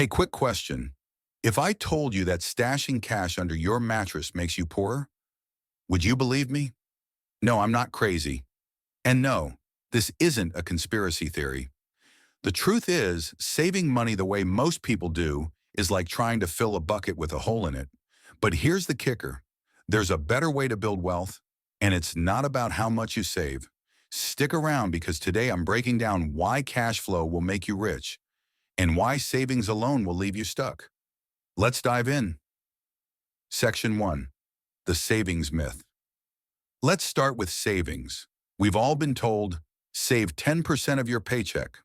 Hey, quick question. If I told you that stashing cash under your mattress makes you poorer, would you believe me? No, I'm not crazy. And no, this isn't a conspiracy theory. The truth is, saving money the way most people do is like trying to fill a bucket with a hole in it. But here's the kicker. There's a better way to build wealth, and it's not about how much you save. Stick around because today I'm breaking down why cash flow will make you rich and why savings alone will leave you stuck. Let's dive in. Section 1. The Savings Myth. Let's start with savings. We've all been told, save 10% of your paycheck.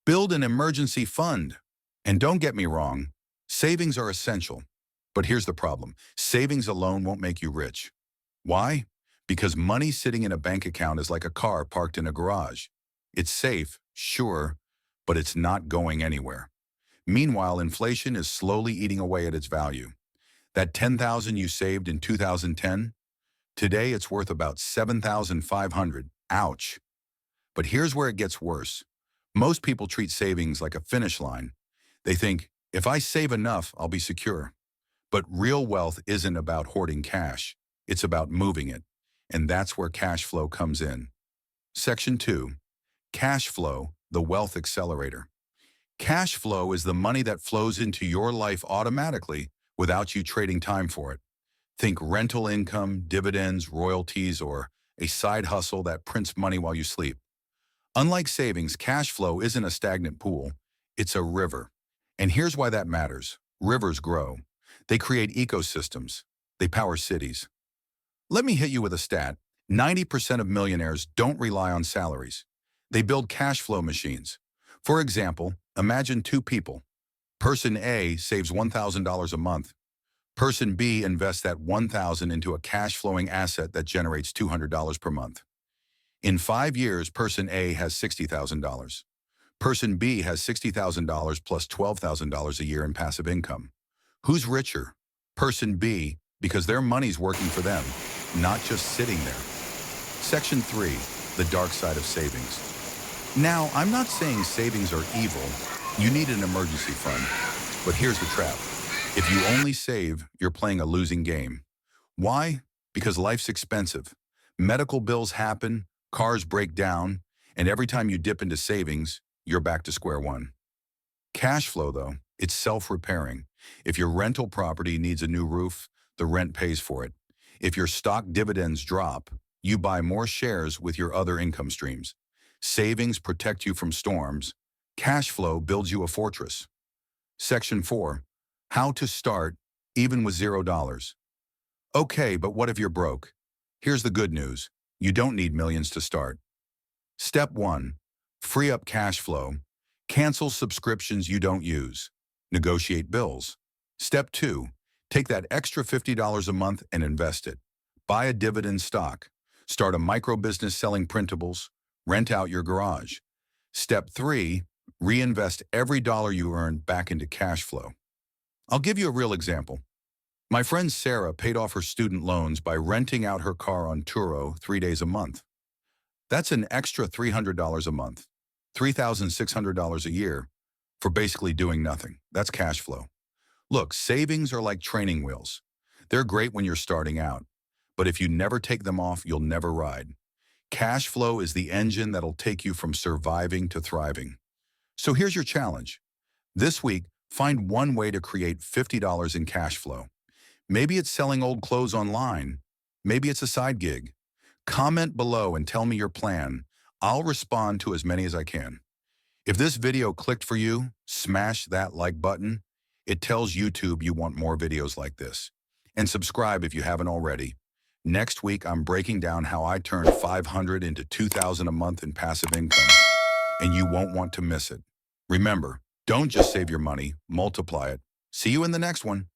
Build an emergency fund. And don't get me wrong, savings are essential. But here's the problem. Savings alone won't make you rich. Why? Because money sitting in a bank account is like a car parked in a garage. It's safe, sure, but it's not going anywhere. Meanwhile, inflation is slowly eating away at its value. That 10,000 you saved in 2010, today it's worth about 7,500. Ouch. But here's where it gets worse. Most people treat savings like a finish line. They think, if I save enough, I'll be secure. But real wealth isn't about hoarding cash. It's about moving it. And that's where cash flow comes in. Section 2. Cash flow, the wealth accelerator. Cash flow is the money that flows into your life automatically without you trading time for it. Think rental income, dividends, royalties, or a side hustle that prints money while you sleep. Unlike savings, cash flow isn't a stagnant pool, it's a river. And here's why that matters. Rivers grow. They create ecosystems. They power cities. Let me hit you with a stat. 90% of millionaires don't rely on salaries. They build cash flow machines. For example, imagine two people. Person A saves $1,000 a month. Person B invests that $1,000 into a cash-flowing asset that generates $200 per month. In 5 years, Person A has $60,000. Person B has $60,000 plus $12,000 a year in passive income. Who's richer? Person B, because their money's working for them, not just sitting there. Section 3, the dark side of savings. Now, I'm not saying savings are evil. You need an emergency fund. But here's the trap. If you only save, you're playing a losing game. Why? Because life's expensive. Medical bills happen, cars break down, and every time you dip into savings, you're back to square one. Cash flow, though, it's self-repairing. If your rental property needs a new roof, the rent pays for it. If your stock dividends drop, you buy more shares with your other income streams. Savings protect you from storms. Cash flow builds you a fortress. Section 4. How to start, even with $0. Okay, but what if you're broke? Here's the good news. You don't need millions to start. Step 1. Free up cash flow. Cancel subscriptions you don't use. Negotiate bills. Step 2. Take that extra $50 a month and invest it. Buy a dividend stock. Start a micro business selling printables. Rent out your garage. Step 3. Reinvest every dollar you earn back into cash flow. I'll give you a real example. My friend Sarah paid off her student loans by renting out her car on Turo 3 days a month. That's an extra $300 a month, $3,600 a year for basically doing nothing. That's cash flow. Look, savings are like training wheels. They're great when you're starting out, but if you never take them off, you'll never ride. Cash flow is the engine that'll take you from surviving to thriving. So here's your challenge. This week, find one way to create $50 in cash flow. Maybe it's selling old clothes online. Maybe it's a side gig. Comment below and tell me your plan. I'll respond to as many as I can. If this video clicked for you, smash that like button. It tells YouTube you want more videos like this. And subscribe if you haven't already. Next week, I'm breaking down how I turned 500 into 2,000 a month in passive income, and you won't want to miss it. Remember, don't just save your money, multiply it. See you in the next one.